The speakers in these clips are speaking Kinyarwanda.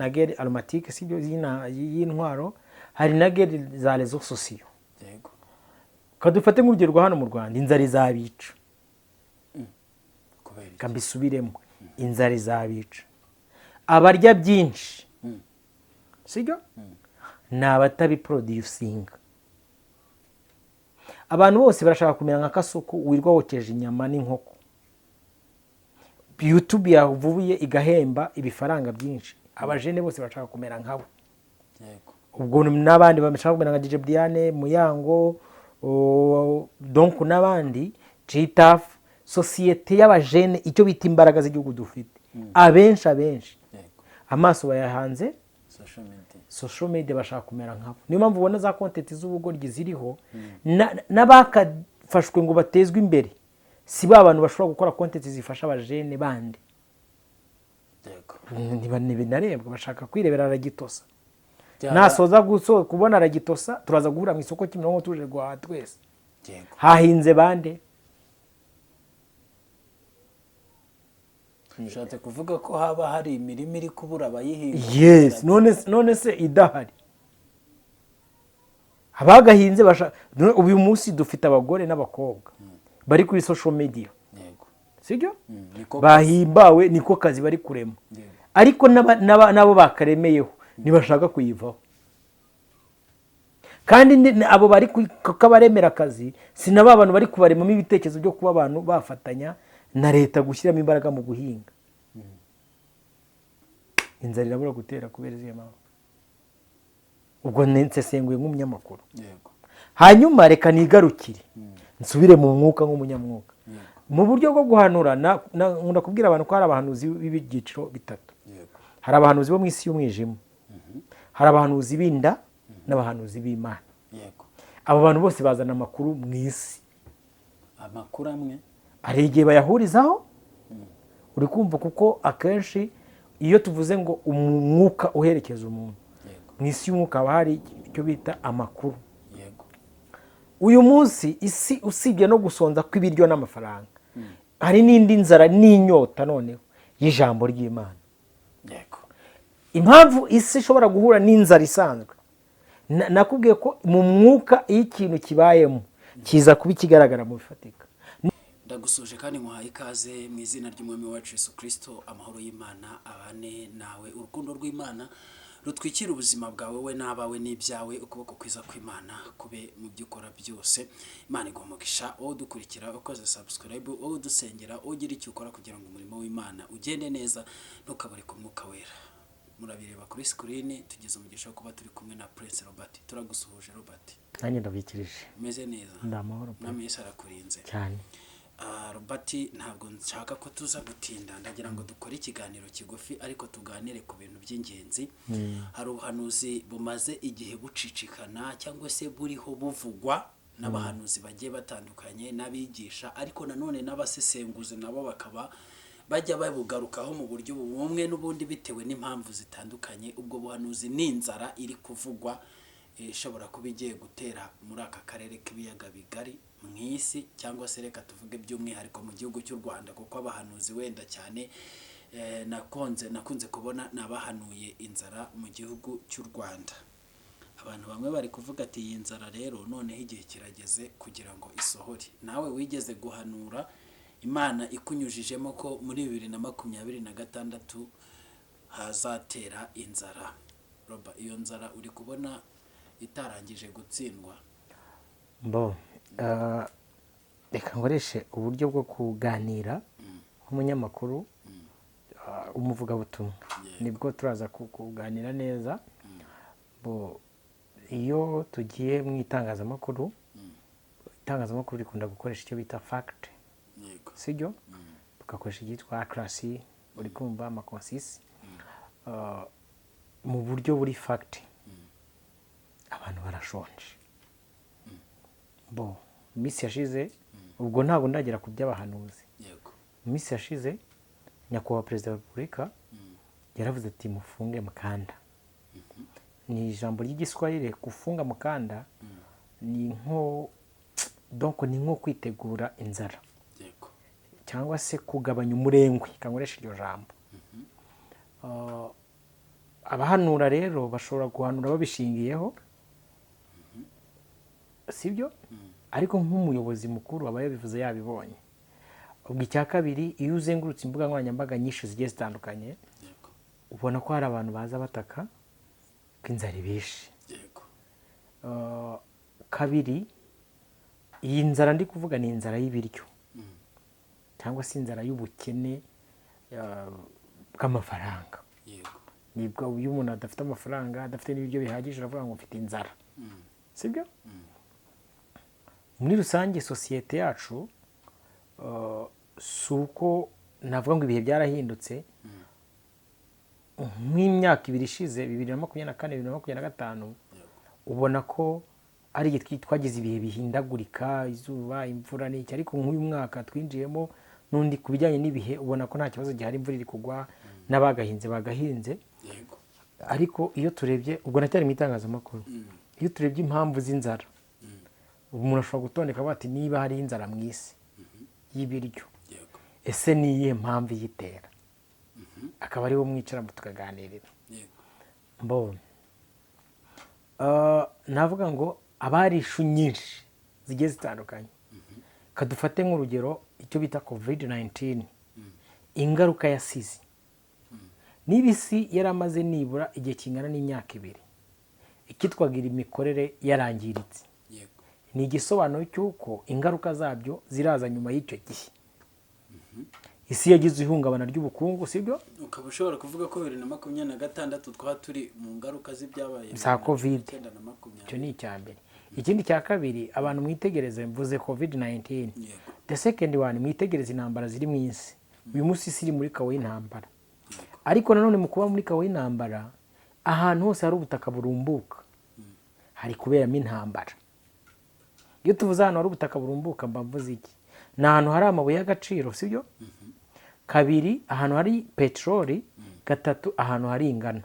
na guerre aromatique sibyo y'intwaro, hari na guerre za réseaux sociaux. yego Kadufate nk'urugero rwa hano mu Rwanda, inzara izabica. kubera iki? Kambisubiremo, inzara izabica. Abarya byinshi sibyo ni abatabiproducinga. Abantu bose barashaka kumera nka Kasuku wirwa wokeje inyama n'inkoko. YouTube yavubuye igahemba ibifaranga byinshi, abajene bose barashaka kumera nkabo. yego Ubwo n'abandi bashaka kumera nka DJ Brian Muyango, donc n'abandi Gitaf, societe y'abajene icyo bita imbaraga z'igihugu dufite. Abenshi yego amaso bayahanze social media. social media, bashaka kumera nkabo. Niyo mpamvu ubona za content z'ubugoryi ziriho, n'abakafashwe ngo batezwe imbere si ba bantu bashobora gukora content zifasha abajene bandi. yego Ntibinarebwa, bashaka kwirebera Aragitosa. Nasoza kubona Aragitosa turaza guhura mu isoko Kimironko tuje guhaha twese. yego Hahinze bande? ushatse kuvuga ko haba hari imirimo iri kubura abayihinga? Yes, none se idahari abagahinze uyu munsi dufite abagore n'abakobwa bari kuri social media, yego sibyo niko bahimbawe, niko kazi bari kurema. yego Ariko nabo bakaremeyeho ntibashaka kuyivaho, kandi abo bari kukabaremera akazi si na ba bantu bari kubaremamo ibitekerezo byo kuba abantu bafatanya na leta gushyiramo imbaraga mu guhinga. Inzara irabura gutera kubera izihe mpamvu. Ubwo nsesenguye nk'umunyamakuru. yego Hanyuma reka nigarukire nsubire mu mwuka nk'umunyamwuka. Mu buryo bwo guhanura nkunda kubwira abantu ko hari abahanuzi b'ibyiciro bitatu. yego Hari abahanuzi bo mu isi y'umwijima, hari abahanuzi b'inda n'abahanuzi b'Imana. yego Abo bantu bose bazana amakuru mu isi. amakuru amwe Hari igihe bayahurizaho, uri kumva, kuko akenshi iyo tuvuze ngo umwuka uherekeza umuntu, yego mu isi y'umwuka haba hari icyo bita amakuru. yego Uyu munsi isi usibye no gusonza kw'ibiryo n'amafaranga, hari n'indi nzara n'inyota noneho y'ijambo ry'Imana. yego Impamvu isi ishobora guhura n'inzara isanzwe, nakubwiye ko mu mwuka iyo ikintu kibayemo kiza kuba ikigaragara mu bifatika. ndagusuje kandi muhaye ikaze mu izina ry'umwami wacu Yesu Kristo. Amahoro y'Imana abane nawe, urukundo rw'Imana rutwikira ubuzima bwawe we n'abawe n'ibyawe, ukuboko kwiza kw'Imana kube mu byo ukora byose. Imana igumugisha wowe dukurikira, ukoze subscribe, wowe dusengera, ugira icyo ukora kugira ngo umurimo w'Imana ugende neza, ntukabure ku mwuka wera. Murabireba kuri screen, tugeze umugisha wo kuba turi kumwe na Prince Robert. Turagusuhuje Robert. Nanjye ndabikirije. Umeze neza? Ndamahoro Namwe Yesu arakurinze cyane. Robert, ntabwo nshaka ko tuza gutinda, ndagira ngo dukore ikiganiro kigufi ariko tuganire ku bintu by'ingenzi. Hari ubuhanuzi bumaze igihe bucicikana cyangwa se buriho buvugwa n'abahanuzi bagiye batandukanye n'abigisha, ariko nanone n'abasesenguzi nabo bakaba bajya babugarukaho mu buryo bumwe n'ubundi bitewe n'impamvu zitandukanye. Ubwo buhanuzi ni inzara iri kuvugwa ishobora kuba igiye gutera muri aka karere k'ibiyaga bigari mu isi, cyangwa se reka tuvuge by'umwihariko mu gihugu cy'u Rwanda, kuko abahanuzi wenda cyane nakunze kubona n'abahanuye inzara mu gihugu cy'u Rwanda. Abantu bamwe bari kuvuga ati iyi nzara rero noneho igihe kirageze kugira ngo isohore. Nawe wigeze guhanura, Imana ikunyujijemo ko muri 2026 hazatera inzara. Roba, iyo nzara uri kubona itarangije gutsindwa? Reka nkoreshe uburyo bwo kuganira nk'umunyamakuru, umuvugabutumwa, nibwo turaza kuganira neza. Iyo tugiye mu itangazamakuru, itangazamakuru rikunda gukoresha icyo bita fact, sibyo? Tugakoresha icyitwa accuracy, uri kumva amakonsisi mu buryo buri fact. Abantu barashonje. Misi yashize, ubwo ntabwo ndagera ku by'abahanuzi. Misi yashize nyakubahwa Perezida wa Repubulika yaravuze ati mufunge mukanda. Ni ijambo ry'igiswahili, kufunga mukanda ni nko kwitegura inzara cyangwa se kugabanya umurengwe, kangoresha iryo jambo. abahanura rero bashobora guhanura babishingiyeho, sibyo? Ariko nk'umuyobozi mukuru aba yabivuze yabibonye. Ubwo icya kabiri, iyo uzengurutse imbuga nkoranyambaga nyinshi zigiye zitandukanye, ubona ko hari abantu baza bataka ko inzara ibishe. Kabiri, iyi nzara ndi kuvuga ni inzara y'ibiryo cyangwa se inzara y'ubukene bw'amafaranga. Nibwo iyo umuntu adafite amafaranga, adafite n'ibiryo bihagije, aravuga ngo mfite inzara, sibyo? Muri rusange sosiyete yacu si uko navuga ngo ibihe byarahindutse. Nk'imyaka ibiri ishize, 2024 2025, ubona ko ari igihe twagize ibihe bihindagurika, izuba, imvura n'iki, ariko nk'uyu mwaka twinjiyemo n'undi ku bijyanye n'ibihe ubona ko nta kibazo gihari, imvura iri kugwa, n'abagahinze bagahinze. Ariko iyo turebye, ubwo nacyari mu itangazamakuru, iyo turebye impamvu z'inzara, umuntu ashobora gutondeka bati niba hari inzara mu isi y'ibiryo, ese ni iyihe mpamvu iyitera? Akaba ariwo mwicara tukaganirira. Mbona navuga ngo abari ishu nyinshi zigiye zitandukanye, kadufate nk'urugero icyo bita COVID-19, ingaruka yasize. Niba isi yaramaze nibura igihe kingana n'imyaka 2 ikitwagira imikorere yarangiritse, ni igisobanuro cy'uko ingaruka zabyo ziraza nyuma y'icyo gihe. Isi yagize ihungabana ry'ubukungu, sibyo? Ukaba ushobora kuvuga ko 2026 twa turi mu ngaruka z'ibyabaye za COVID. Icyo ni icya mbere. Ikindi cya kabiri, abantu mwitegereze, mvuze COVID-19. The second one, mwitegereze intambara ziri mu isi. Uyu munsi isi iri muri kawo y'intambara. Ariko nanone mu kuba muri kawo y'intambara, ahantu hose hari ubutaka burumbuka, hari kuberamo intambara. Iyo tuvuze ahantu hari ubutaka burumbuka, mba mvuze iki? Ni ahantu hari amabuye y'agaciro, sibyo? Kabiri, ahantu hari peteroli. Gatatu, ahantu hari ingano.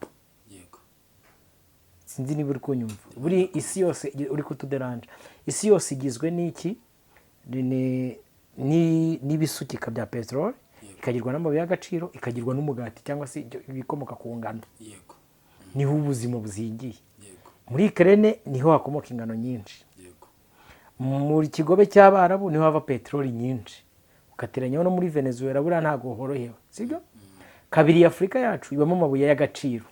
Sinzi niba uri kunyumva. Buri isi yose uri kutuderanja. Isi yose igizwe n'iki? N'ibisukika bya peteroli, ikagirwa n'amabuye y'agaciro, ikagirwa n'umugati cyangwa se ibikomoka ku ngano. Niho ubuzima buzingiye. Muri Ukraine niho hakomoka ingano nyinshi. Muri kigobe cy'Abarabu niho hava peteroli nyinshi. Ukateranyaho no muri Venezuela buriya ntago horohewe, sibyo? Kabiri, Afurika yacu ibamo amabuye y'agaciro.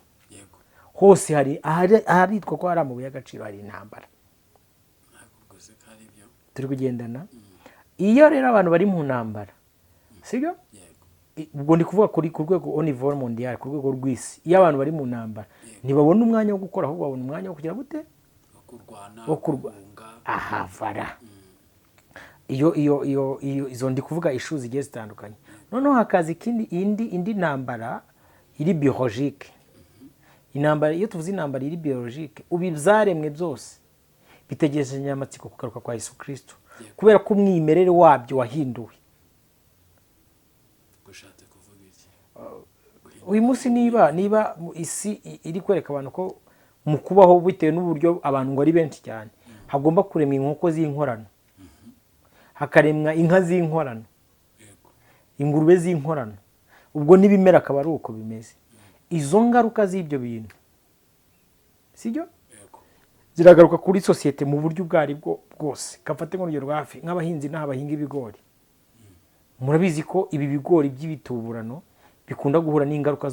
Hose hari aharitwa ko hari amabuye y'agaciro, hari intambara. Turi kugendana. Iyo rero abantu bari mu ntambara, sibyo? Ubwo ndi kuvuga kuri ku rwego au niveau mondial, ku rwego rw'isi. Iyo abantu bari mu ntambara, ntibabona umwanya wo gukora, ahubwo babona umwanya wo kugira gute? Wo kurwana. Aha, vara. Izo ndi kuvuga ishu zigiye zitandukanye. Noneho hakaza indi ntambara iri biologique. Intambara, iyo tuvuze intambara iri biologique, ubibyaremwe byose bitegereje nyamatsiko kugaruka kwa Yesu Kristo, kubera ko umwimerere wabyo wahinduwe. Gushatse kuvuga iki? Uyu munsi niba isi iri kwereka abantu ko mu kubaho bitewe n'uburyo abantu ngo ari benshi cyane, hagomba kuremwa inkoko z'inkorano, hakaremwa inka z'inkorano, ingurube z'inkorano, ubwo n'ibimera akaba ari uko bimeze. Izo ngaruka z'ibyo bintu, sibyo? Ziragaruka kuri sosiyete mu buryo bwari bwose. Kafate nk'urugero hafi nk'abahinzi n'abahinga ibigori. Murabizi ko ibi bigori by'ibituburano bikunda guhura n'ingaruka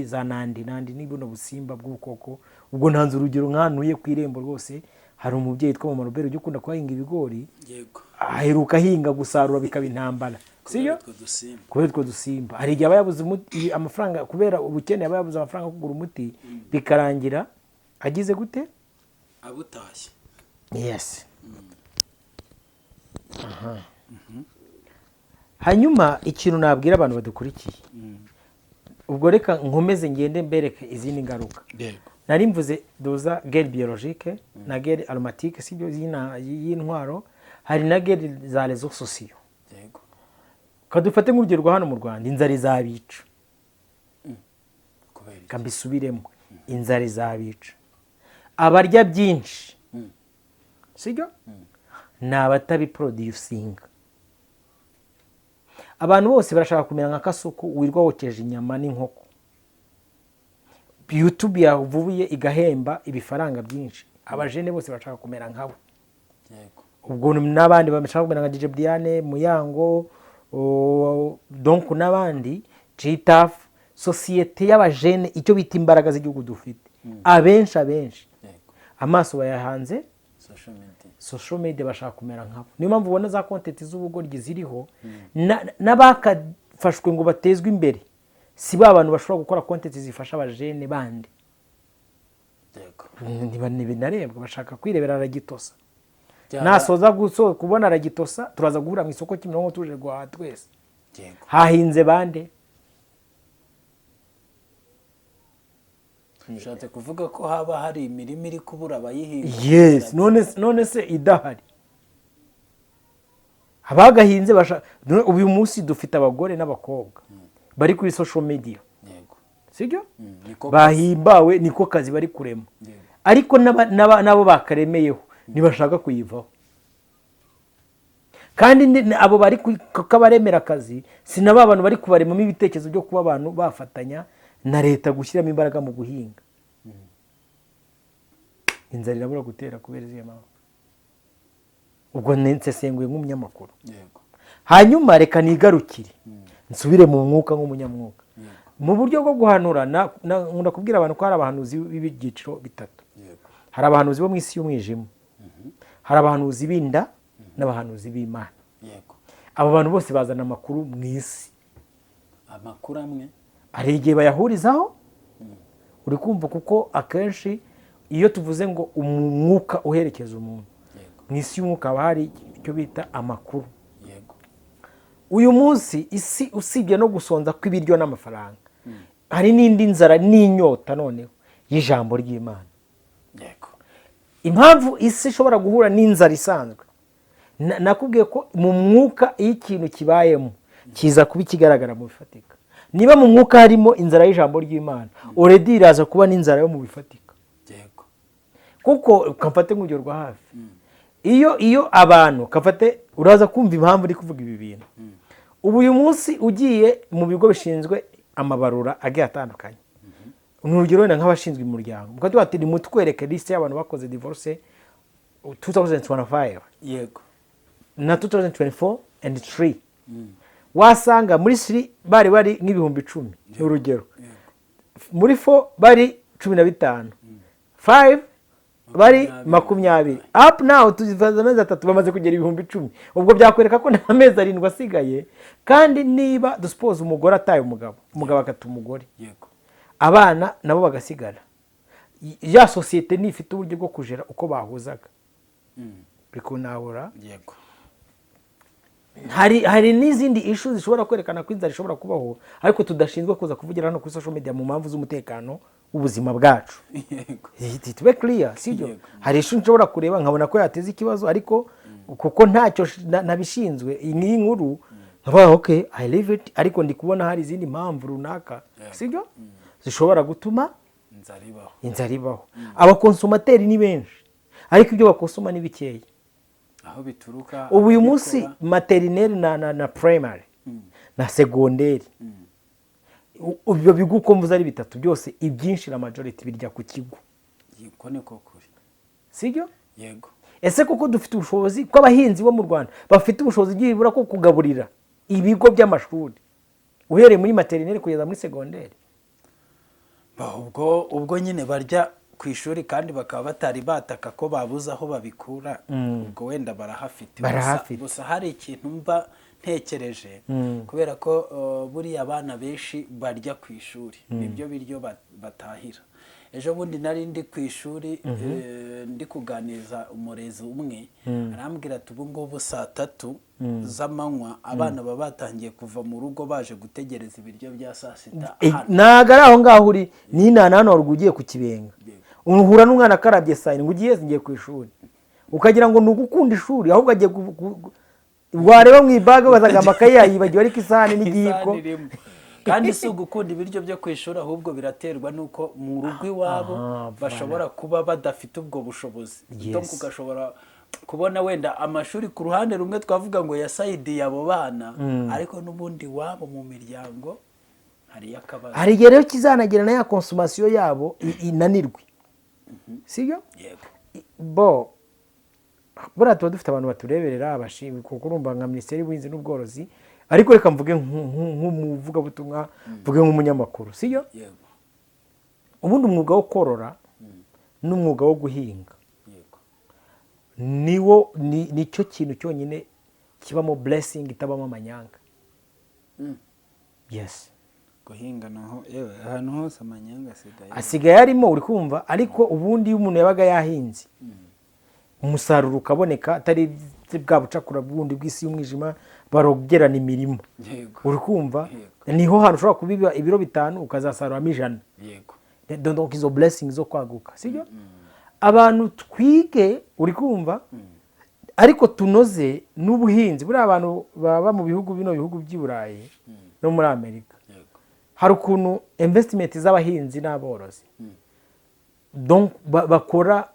za nandi n'ibuno busimba bw'ubukoko. Ubwo ntanze urugero nkanuye ku irembo rwose, hari umubyeyi twa mu Robert ujye ukunda kwahinga ibigori, aheruka hinga gusarura bikaba intambara, sibyo? Kubera utwo dusimba. Hari igihe abayabuze amafaranga, kubera ubukene abayabuze amafaranga kugura umuti, bikarangira agize gute? Abutashye. Yes. Hanyuma ikintu nabwira abantu badukurikiye, ubwo reka nkomeze ngende mbereke izindi ngaruka. Nari mvuze doza guerre biologique na guerre aromatique, sibyo? Y'intwaro. Hari na guerre za réseaux sociaux. Kadufate nk'urugero rwa hano mu Rwanda, inzara izabica. Kambisubiremo, inzara izabica. Abarya byinshi, sibyo? Ni abatabiproducinga. Abantu bose barashaka kumera nka Kasuku wirwa wokeje inyama n'inkoko. YouTube yavuye igahemba ibifaranga byinshi, abajene bose bashaka kumera nkabo. Ubwo n'abandi bashaka kumera nka DJ Diane, Muyango, donc n'abandi Gitaf, societe y'abajene icyo bita imbaraga z'igihugu dufite. Abenshi amaso bayahanze social media bashaka kumera nkabo. Niyo mpamvu ubona za content z'ubugoryi ziriho n'abakafashwe ngo batezwe imbere. Si ba bantu bashobora gukora content zifasha abajene bandi. Narebwa bashaka kwirebera aragitosa. Nasoza kubona aragitosa turaza guhura mu isoko Kimironko tuje guhaha twese. Hahinze bande. Ushatse kuvuga ko haba hari imirimo iri kubura abayihinga. Yes, none se idahari. Abagahinze uyu munsi dufite abagore n'abakobwa bari kuri social media. Sibyo? Bahimbawe niko kazi bari kurema. Ariko nabo bakaremeyeho nibashaka kuyivaho. Kandi abo bari kabaremera akazi sinaba abantu bari kubaremamo ibitekerezo byo kuba abantu bafatanya na leta gushyiramo imbaraga mu guhinga. Inzara irabura gutera kubera izihe mpamvu. Ubwo nsesenguye nk'umunyamakuru. Hanyuma reka nigarukire nsubire mu mwuka nk'umunyamwuka. Mu buryo bwo guhanura nkunda kubwira abantu ko hari abahanuzi b'ibyiciro bitatu. Hari abahanuzi bo mu isi y'umwijima, hari abahanuzi b'inda n'abahanuzi b'Imana. Abo bantu bose bazana amakuru mu isi. Amakuru amwe hari igihe bayahurizaho, uri kumva kuko akenshi iyo tuvuze ngo umwuka uherekeza umuntu mu isi y'umwuka haba hari icyo bita amakuru. Uyu munsi isi usibye no gusonza kw'ibiryo n'amafaranga, hari n'indi nzara n'inyota noneho y'ijambo ry'Imana. Impamvu isi ishobora guhura n'inzara isanzwe, nakubwiye ko mu mwuka iyo ikintu kibayemo kiza kuba ikigaragara mu bifatika. Niba mu mwuka harimo inzara y'ijambo ry'Imana, already iraza kuba n'inzara yo mu bifatika. Kuko ukamfate nk'urugero rwa hafi, iyo abantu kafate uraza kumva impamvu uri kuvuga ibi bintu. Ubu uyu munsi ugiye mu bigo bishinzwe amabarura agiye atandukanye, urugero wenda nk'abashinzwe umuryango, mukati wati ni mutwereke liste y'abantu bakoze divorce 2025 na 2024 and 3. Wasanga muri 3 bari nk'ibihumbi 10 urugero, muri 4 bari 15, 5 bari 20. Up now tuzifaza amezi 3 bamaze kugera ibihumbi 10. Ubwo byakwereka ko nta mezi 7 asigaye. Kandi niba duspose umugore ataye umugabo akata umugore, abana nabo bagasigara, ya societe ni ifite uburyo bwo kujera uko bahuzaga. Bikunahura. Hari n'izindi issues zishobora kwerekana ko inzara ishobora kubaho, ariko tudashinzwe kuza kuvugira hano kuri social media mu mpamvu z'umutekano ubuzima bwacu. To be clear, sibyo? Hari issue nshobora kureba nkabona ko yateze ikibazo, ariko kuko ntacyo nabishinzwe iyi nkuru nkaba okay I leave it, ariko ndi kubona hari izindi mpamvu runaka, sibyo? Zishobora gutuma inzara ibaho. Abakonsumateri ni benshi, ariko ibyo bakonsoma ni bikeya. Aho bituruka ubu uyu munsi materineri na primary na segonderi, ibyo bigo uko mvuze ari bitatu byose ibyinshi na majority birya ku kigo. Yego niko kuri, sibyo? Yego. Ese kuko dufite ubushobozi ko abahinzi bo mu Rwanda bafite ubushobozi bw'ibura ko kugaburira ibigo by'amashuri uhereye muri materineri kugeza muri segonderi. Ubwo nyine barya ku ishuri kandi bakaba batari bataka ko babuze aho babikura. Ubwo wenda barahafite. Gusa hari ikintu mba ntekereje, kubera ko buriya abana benshi barya ku ishuri, ibyo biryo batahira. Ejo bundi nari ndi ku ishuri ndi kuganiriza umurezi umwe, arambwira ati ubu ngubu saa 3 z'amanywa abana baba batangiye kuva mu rugo baje gutegereza ibiryo bya saa 6. Naga ari aho ngaho uri n'inana hano ugiye ku Kibenga, uhura n'umwana akarabye saa 7 ugiye ngiye ku ishuri, ukagira ngo nugukunda ishuri ahubwo agiye wareba mu ibaga bazaga amakaye yayibagiwe ariko isahani n'igiyiko. Kandi si ugukunda ibiryo byo ku ishuri, ahubwo biraterwa nuko mu rugo iwabo bashobora kuba badafite ubwo bushobozi. Donc ugashobora kubona wenda amashuri ku ruhande rumwe twavuga ngo yasayidiye abo bana, ariko n'ubundi wabo mu miryango hari igihe rero kizanagira na ya konsumasiyo yabo inanirwe, sibyo? Bo buriya tuba dufite abantu batureberera abashinzwe, kuko urumva nka minisiteri y'ubuhinzi n'ubworozi, ariko reka mvuge nk'umuvugabutumwa, mvuge nk'umunyamakuru, sibyo? ubundi umwuga wo korora n'umwuga wo guhinga nicyo kintu cyonyine kibamo blessing, itabamo amanyanga. Yes, guhinga naho ahantu hose amanyanga asigaye arimo, uri kumva. Ariko ubundi iyo umuntu yabaga yahinze, umusaruro ukaboneka, atari bwa bucakura bundi bw'isi y'umwijima barogerana imirimo, uri kumva, niho hantu ushobora kubiba ibiro 5 ukazasaruramo 100. Donc izo blessings zo kwaguka, sibyo? Abantu twige, uri kumva, ariko tunoze n'ubuhinzi. Buri abantu baba mu bihugu bino bihugu by'i Burayi no muri Amerika, hari ukuntu investment z'abahinzi n'aborozi, donc bakora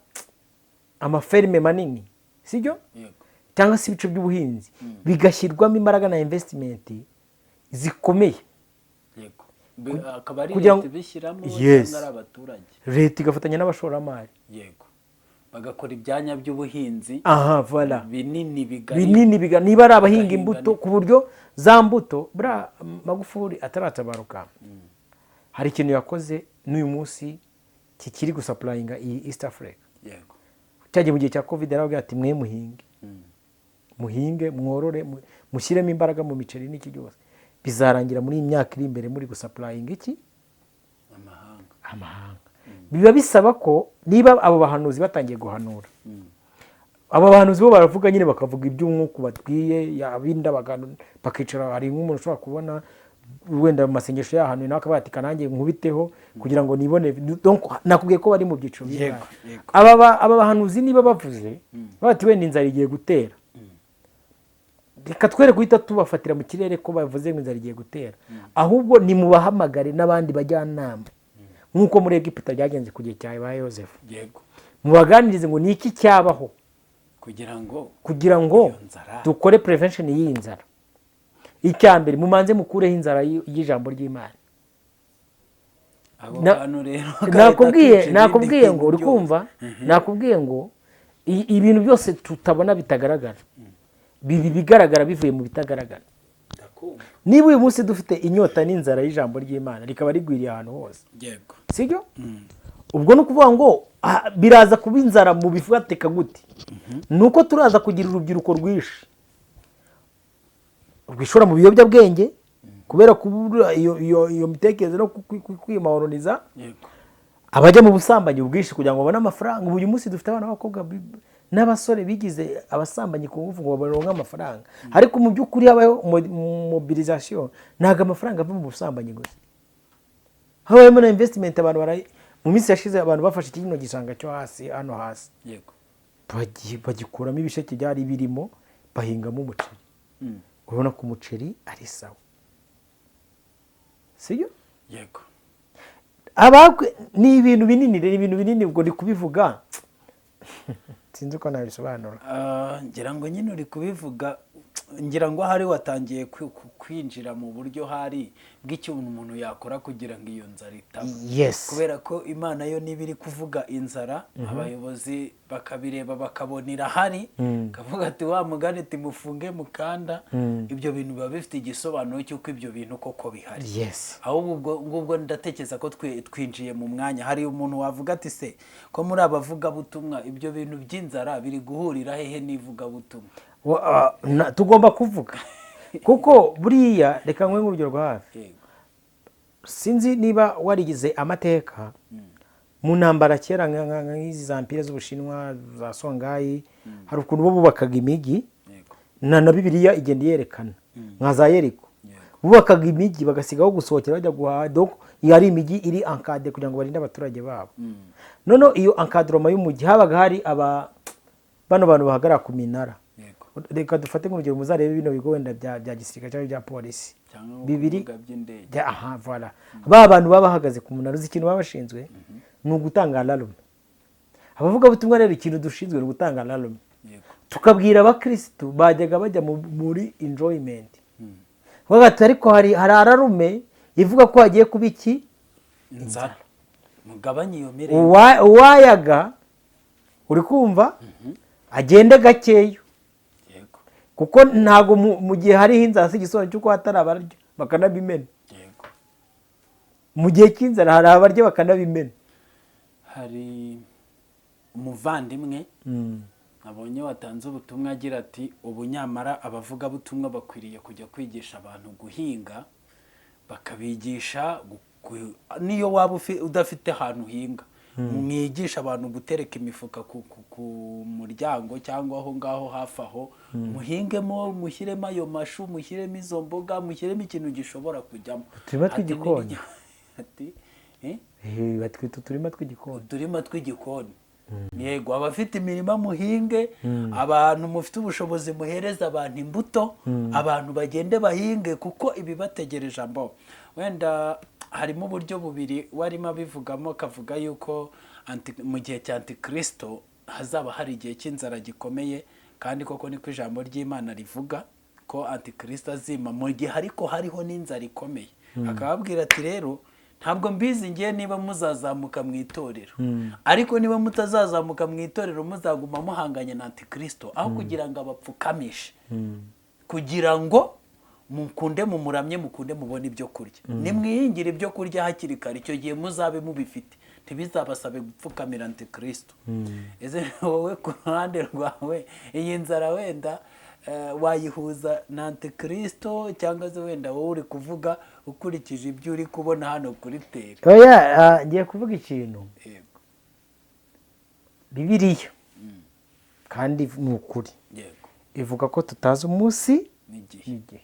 amaferme manini, sibyo? Cyangwa se ibice by'ubuhinzi bigashyirwamo imbaraga na investment zikomeye, kugira ngo bishyiramo cyangwa abaturage, leta igafatanya n'abashoramari, bagakora ibyanya by'ubuhinzi voilà, binini bigari, niba ari abahinga imbuto, ku buryo za mbuto bra Magufuli ataratabaruka, hari ikintu yakoze n'uyu munsi kikiri gusupplyinga iyi East Africa. Cyagiye mu gihe cya Covid yaravuga ati mwe muhinge, mworore, mushyiremo imbaraga mu miceri n'iki byose, bizarangira muri imyaka iri imbere muri gusupplyinga iki amahanga. Biba bisaba ko niba abo bahanuzi batangiye guhanura, abo bahanuzi bo baravuga nyine, bakavuga iby'umwuka batwiye yabinda, bakicara. Hari nk'umuntu ushobora kubona wenda mu masengesho yahanwe nawe akaba ati kanange nkubiteho kugira ngo nibone. Donc nakubwiye ko bari mu byiciro byinshi. Aba bahanuzi niba bavuze bati wenda inzara igiye gutera, reka twere guhita tubafatira mu kirere ko bavuze ngo inzara igiye gutera, ahubwo ni mubahamagare n'abandi bajyanama, nk'uko muri Egiputa byagenze ku gihe cya Yosefu. Mubaganirize ngo ni iki cyabaho kugira ngo dukore prevention y'iyi nzara. Icyambere mumanze mukureho inzara y'ijambo ry'Imana. Nakubwiye ngo uri kumva, nakubwiye ngo ibintu byose tutabona bitagaragara bigaragara bivuye mu bitagaragara. Niba uyu munsi dufite inyota n'inzara y'ijambo ry'Imana rikaba rigwiriye ahantu hose, sibyo? Ubwo no kuvuga ngo biraza kuba inzara mu bifateka gute? Nuko turaza kugira urubyiruko rwishi rwishora mu biyobyabwenge kubera kubura iyo mitekerereze no kwimahoroniza, abajya mu busambanyi ubwishi kugira ngo babone amafaranga. Uyu munsi dufite abana b'abakobwa n'abasore bigize abasambanyi ku ngufu ngo baronke amafaranga, ariko mu by'ukuri habaho mobilisation, ntago amafaranga ava mu busambanyi gusa, habayemo na investment. Abantu mu minsi yashize abantu bafashe kino gishanga cyo hasi, hano hasi, bagikuramo ibisheke byari birimo, bahingamo umuceri. Urabona ko umuceri ari sawa, sibyo? Ni ibintu binini, ubwo ndi kubivuga sinzi uko nabisobanura. Ngira ngo nyine uri kubivuga, ngira ngo hari watangiye kwinjira mu buryo hari bw'icyo umuntu yakora kugira ngo iyo nzara itaba. Kubera ko Imana yo niba iri kuvuga inzara, abayobozi bakabireba bakabonera hari, kavuga ati wa mugani timufunge mukanda, ibyo bintu biba bifite igisobanuro cy'uko ibyo bintu koko bihari. Ahubwo ubwo ndatekereza ko twinjiye mu mwanya. Hari umuntu wavuga ati se ko muri abavuga butumwa ibyo bintu by'inzara biri guhurira hehe n'ivuga butumwa? Tugomba kuvuga kuko buriya, reka nkwe nk'urugero rwa hafi. Sinzi niba warigize amateka mu ntambara kera nk'izi za mpire z'Ubushinwa za Songhai, hari ukuntu bo bubakaga imijyi, na Bibiliya igenda yerekana nka za Yeriko, bubakaga imijyi bagasigaho gusohokera bajya guhaha. Donc yari imijyi iri encadré kugira ngo barinde abaturage babo. Noneho iyo encadrement y'umujyi habaga hari bano bantu bahagarara ku minara. Reka dufate nk'urugero, muzarebe bino bigo wenda bya gisirikare cyangwa bya polisi bibiri, voilà. Ba bantu baba bahagaze ku munara, uzi ikintu baba bashinzwe ni ugutanga alarme. Abavuga butumwa rero ikintu dushinzwe ni ugutanga alarme. Tukabwira abakristo bajyaga bajya muri enjoyment, bagati ariko hari alarme ivuga ko hagiye kuba iki inzara mugabanye iyo mirire uwayaga uri kumva agende gakeyo yego kuko ntago mu gihe hariho inzara si igisobanuro cy'uko hatari abarya bakanabimena yego mu gihe cy'inzara hari abarya bakanabimena. hari umuvandimwe nabonye watanze ubutumwa agira ati ubu nyamara abavugabutumwa bakwiriye kujya kwigisha abantu guhinga bakabigisha niyo waba udafite ahantu uhinga mwigisha abantu gutereka imifuka ku muryango cyangwa aho ngaho hafi aho muhingemo mushyiremo ayo mashu mushyiremo izo mboga mushyiremo ikintu gishobora kujyamo uturima tw'igikoni batwita uturima tw'igikoni yego abafite imirima muhinge abantu mufite ubushobozi muhereza abantu imbuto abantu bagende bahinge kuko ibibategereje ambo wenda harimo uburyo bubiri warimo abivugamo akavuga yuko mu gihe cya antikristo hazaba hari igihe cy'inzara gikomeye kandi koko niko ijambo ry'Imana rivuga ko antikristo azima mu gihe ariko hariho n'inzara ikomeye akababwira ati rero ntabwo mbizi ngiye niba muzazamuka mu itorero ariko niba mutazazamuka mu itorero muzaguma muhanganye na antikristo aho kugira ngo abapfukamishe kugira ngo mukunde mumuramye mukunde mubone ibyo kurya nimwihingire ibyo kurya hakiri kare icyo gihe muzabe mubifite ntibizabasabe gupfukamira antikristo ese wowe ku ruhande rwawe iyi nzara wenda wayihuza na antikristo cyangwa se wenda wowe uri kuvuga ukurikije ibyo uri kubona hano kuri teri ngiye kuvuga ikintu Bibiliya kandi ni ukuri ivuga ko tutazi umunsi n'igihe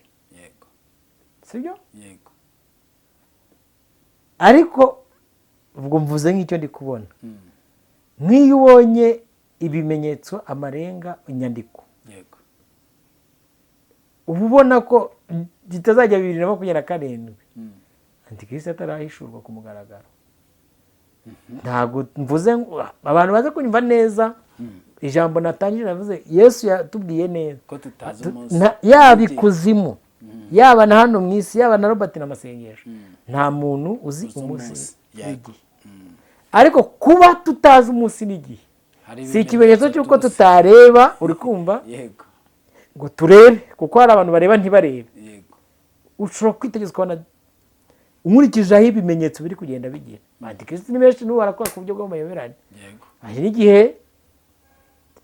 sibyo yego ariko ubwo mvuze nk'icyo ndi kubona nk'iyo ubonye ibimenyetso amarenga inyandiko yego uba ubona ko bitazajya 2027 antikristo atarahishurwa ku mugaragaro ntabwo mvuze abantu baze kunyumva neza ijambo natangije navuze Yesu yatubwiye neza ko tutazi umunsi yaba ikuzimu yaba na hano mu isi yaba na Robert n'amasengesho nta muntu uzi umunsi n'igihe ariko kuba tutazi umunsi n'igihe si ikimenyetso cy'uko tutareba uri kumva yego ngo turebe kuko hari abantu bareba ntibarebe yego ushobora kwitegereza ukabona umurikije aho ibimenyetso biri kugenda bigira antikristo ni benshi n'ubu barakora ku buryo bw'amayoberane yego hari n'igihe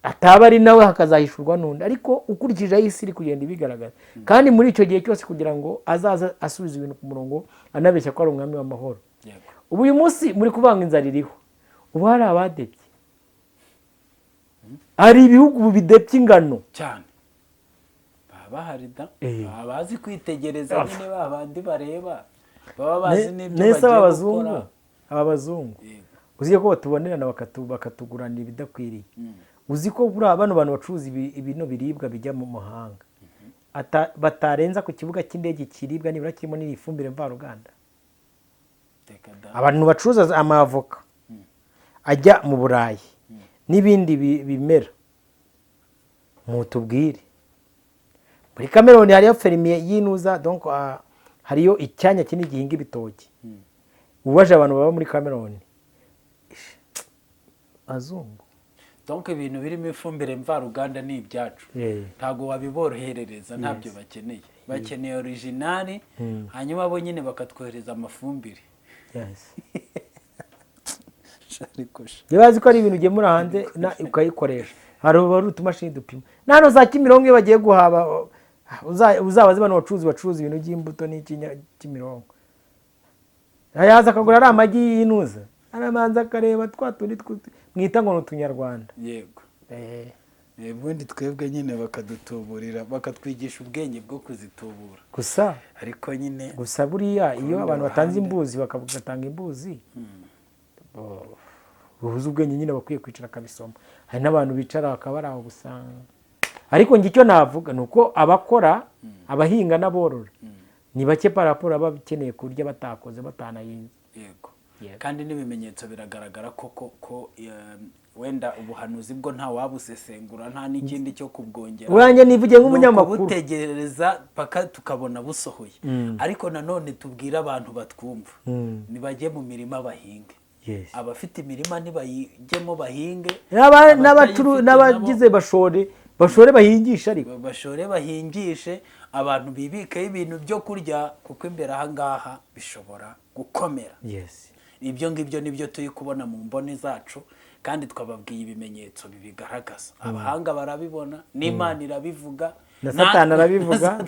ataba ari nawe hakazahishurwa n'undi ariko ukurikije aho isi iri kugenda ibigaragaza kandi muri icyo gihe cyose kugira ngo azaza asubiza ibintu ku murongo anabeshya ko ari umwami w'amahoro ubu uyu munsi muri kuvanga inzara iriho ubu hari abadebye hari ibihugu ubu bidebye ingano cyane baba bahari da baba bazi kwitegereza nyine babandi bareba baba bazi n'ibyo bagiye gukora aba bazungu uzi ko batubonerana bakatuguranira ibidakwiriye uzi ko buri bano bantu bacuruza ibintu biribwa bijya mu mahanga batarenza ku kibuga cy'indege kiribwa nibura kirimo n'ifumbire mvaruganda abantu bacuruza amavoka ajya mu Burayi n'ibindi bimera mutubwire muri Cameroon hariyo fermier yinuza donc hariyo icyanya kinini gihinga ibitoki ubaje abantu baba muri Cameroon azungu donc ibintu birimo ifumbire mvaruganda ni ibyacu ntago wabiboroherereza ntabyo bakeneye original hanyuma bo nyine bakatwohereza amafumbire yabazi ko ari ibintu ugemura hanze ukayikoresha hari utumashini dupima nano za Kimironko iyo bagiye guhaba uzabaze bano bacuruza ibintu by'imbuto n'Kimironko yaza akagura ari amagi yinuza aramanza akareba twatundi mwita ngo n'utunyarwanda yego ubundi twebwe nyine bakadutuburira bakatwigisha ubwenge bwo kuzitubura gusa ariko nyine gusa buriya iyo abantu batanze imbuzi bakagatanga imbuzi uhuza ubwenge nyine bakwiye kwicara akabisoma hari n'abantu bicara bakaba bari aho gusa ariko njye icyo navuga ni uko abakora abahinga n'aborora ni bake paraporo baba bakeneye kurya batakoze batanahinze yego kandi n'ibimenyetso biragaragara ko wenda ubuhanuzi bwo nta wabusesengura nta n'ikindi cyo kubwongera wanjye nivuge nk'umunyamakuru butegereza paka tukabona busohoye ariko nanone tubwira abantu batwumva nibajye mu mirima bahinge abafite imirima nibayijyemo bahinge n'abagize bashore bahingisha ariko bashore bahingishe abantu bibikeho ibintu byo kurya kuko imbere ahangaha bishobora gukomera ibyo ngibyo nibyo turi kubona mu mboni zacu kandi twababwiye ibimenyetso bibigaragaza abahanga barabibona n'Imana irabivuga na Satani arabivuga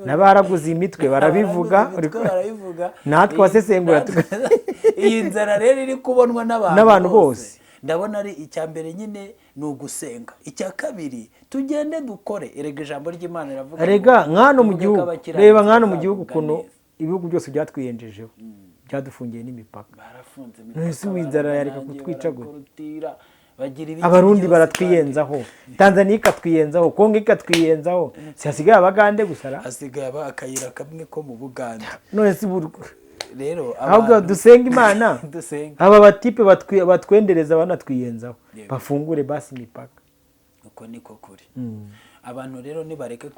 n'abaraguze imitwe barabivuga natwe wasesengura iyi nzara rero iri kubonwa n'abantu bose ndabona ari icya mbere nyine ni ugusenga icya kabiri tugende dukore erega ijambo ry'Imana riravuga erega nkano mu gihugu reba nkano mu gihugu kuno ibihugu byose byatwiyenjejeho byadufungiye n'imipaka barafunze imipaka w'inzara yareka kutwica gutira abarundi baratwiyenzaho Tanzania ikatwiyenzaho Kongo ikatwiyenzaho hasigaye abagande gusara hasigaye akayira kamwe ko mu Buganda none si rero ahubwo dusenga Imana aba batipe batwendereza banatwiyenzaho bafungure basi imipaka uko niko kuri abantu rero nibareke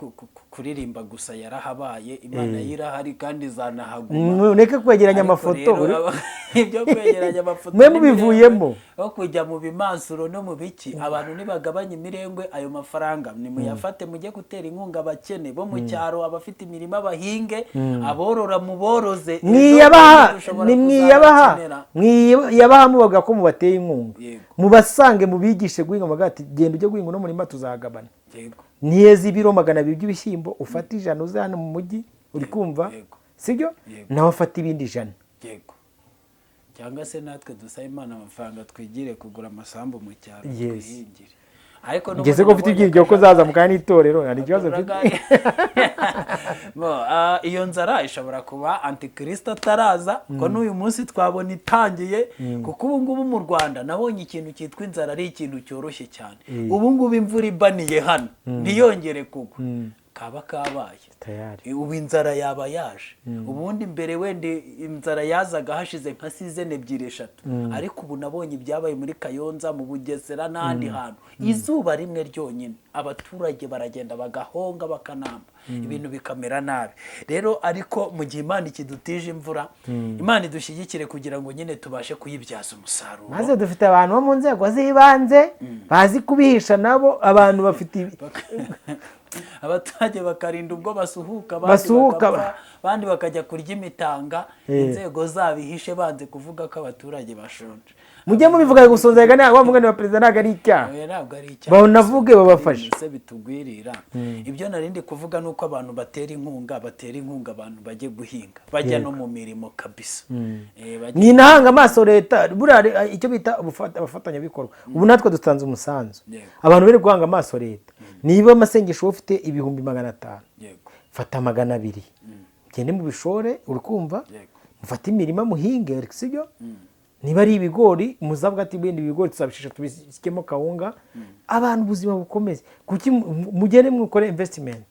kuririmba gusa yarahabaye Imana yirahari kandi izanahaguma neke kwegeranya amafoto ibyo kwegeranya amafoto mwe mubivuyemo aho kujya mu bimansuro no mu biki abantu nibagabanya imirengwe ayo mafaranga nimuyafate mujye gutera inkunga abakene bo mu cyaro abafite imirima bahinge aborora mu boroze mwiyabaha mubaga ko mubateye inkunga mubasange mubigishe guhinga magati genda ujye guhinga no murima tuzagabana niyezi ibiro 200 by'ibishyimbo ufata 100 uze hano mu mujyi uri kumva sibyo nawe ufata ibindi 100 yego cyangwa se natwe dusaba Imana amafaranga twigire kugura amasambu mu cyaro twihingire ariko ngeze ko ufite ibyingiye ko zaza mu kandi itorero ari kibazo mfite iyo nzara ishobora kuba antikristo ataraza ko n'uyu munsi twabona itangiye kuko ubu ngubu mu Rwanda nabonye ikintu cyitwa inzara ari ikintu cyoroshye cyane ubu ngubu imvura ibaniye hano ntiyongere kugwa kaba kabaye ubu inzara yaba yaje ubundi mbere wende inzara yazaga hashize nka season 2-3 ariko ubu nabonye ibyabaye muri Kayonza mu Bugesera n'andi hantu izuba rimwe ryonyine abaturage baragenda bagahonga bakanamba ibintu bikamera nabi rero ariko mu gihe Imana ikidutije imvura Imana idushyigikire kugira ngo nyine tubashe kuyibyaza umusaruro maze dufite abantu bo mu nzego zibanze bazi kubihisha nabo abantu bafite abaturage bakarinda ubwo basuhuka bandi bakajya kurya imitanga inzego zabihishe banze kuvuga ko abaturage bashonje mujye mubivuga gusonzega wa mugani wa president ntago ari icyaha banavuge babafashe se bitugwirira ibyo narindi kuvuga nuko abantu batera inkunga abantu bajye guhinga bajya no mu mirimo kabisa ni nahanga amaso leta burare icyo bita abafatanya bikorwa ubu natwe dutanze umusanzu abantu bari guhanga amaso leta niba amasengesho ufite 500 fata 200 gende mu bishore urukumva mufata imirima muhinge sibyo niba ari ibigori muzabwa ati bindi bigori tuzabishisha tubisikemo kawunga abantu ubuzima bukomeze kuki mugere mwukore investment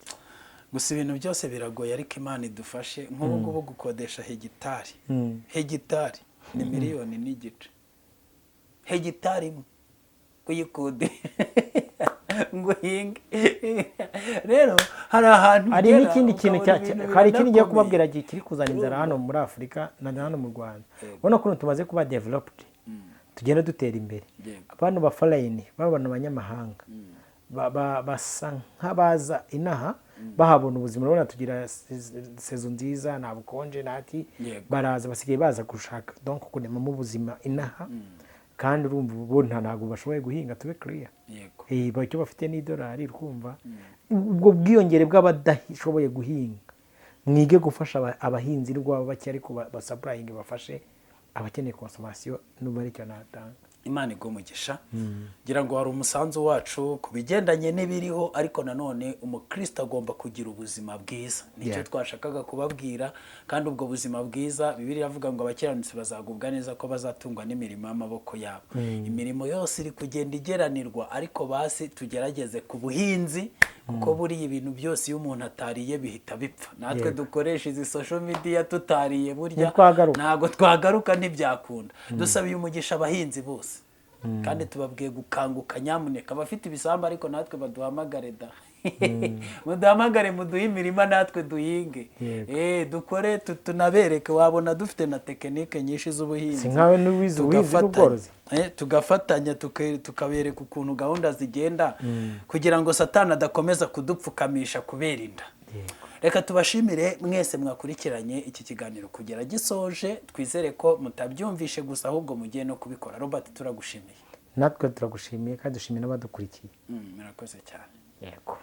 gusa ibintu byose biragoye ariko Imana idufashe nk'ubu ngubu gukodesha hegitari ni miliyoni n'igice hegitari kuyikode ngo hinge rero hari ahantu hari n'ikindi kintu hari ikindi giye kubabwira kiri kuzana inzara hano muri Afrika na hano mu Rwanda ubona ko tumaze kuba developed tugenda dutera imbere abantu ba foreign babana abanyamahanga basa nk'abaza inaha bahabona ubuzima urabona tugira season nziza nta bukonje nati baraza basigaye baza gushaka donc kunema mu buzima inaha kandi urumva ubu ntago bashoboye guhinga tube clear yego bacyo bafite n'idolari rwumva ubwo bwiyongere bw'abadashoboye guhinga mwige gufasha abahinzi rwabo bake ariko basuplying bafashe abakeneye consommation n'ubari cyo natanga Imana igumugisha gira ngo hari umusanzu wacu kubigendanye n'ibiriho ariko nanone umukristo agomba kugira ubuzima bwiza nicyo twashakaga kubabwira kandi ubwo buzima bwiza Bibiliya iravuga ngo abakiranutsi bazagubwa neza ko bazatungwa n'imirimo y'amaboko yabo imirimo yose iri kugenda igeranirwa ariko basi tugerageze ku buhinzi kuko buriya ibintu byose iyo umuntu atariye bihita bipfa natwe dukoresha izi social media tutariye burya ntabwo twagaruka ntibyakunda dusabiye umugisha abahinzi bose kandi tubabwiye gukanguka nyamuneka abafite ibisambu ariko natwe baduhamagare da muduhamagare muduhe imirima natwe duhinge dukore tunabereke wabona dufite na tekinike nyinshi z'ubuhinzi si nkawe n'uwize n'ubworozi tugafatanya tukabereka ukuntu gahunda zigenda kugira ngo satani adakomeza kudupfukamisha kubera inda reka tubashimire mwese mwakurikiranye iki kiganiro kugera gisoje twizere ko mutabyumvishe gusa ahubwo mugiye no kubikora. Robert turagushimiye. natwe turagushimiye kandi dushimiye n'abadukurikiye. Murakoze cyane. Yego.